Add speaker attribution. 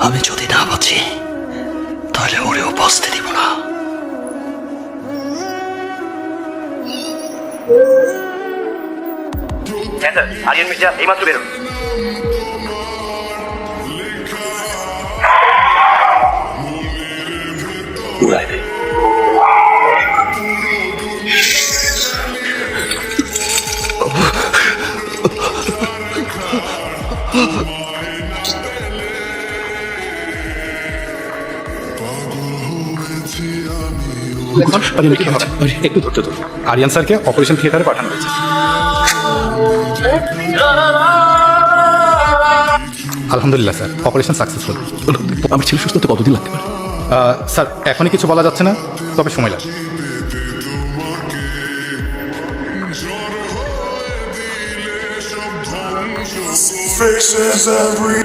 Speaker 1: আমি যদি না বাঁচি তাহলে ওরেও বাঁচতে দিব না।
Speaker 2: হ্যাঁ স্যার, আরিয়ান মির্জা এইমাত্র বেরোন।
Speaker 1: উড়াই দে।
Speaker 3: একটু ধরতে তো আরিয়ান স্যারকে অপারেশন থিয়েটারে পাঠানো হয়েছে। আলহামদুলিল্লাহ স্যার, অপারেশন সাকসেসফুল।
Speaker 1: আমার ছেলে সুস্থ হতে কতদিন লাগতে পারে?
Speaker 3: স্যার এখনই কিছু বলা যাচ্ছে না, তবে সময় লাগবে।
Speaker 4: Faces every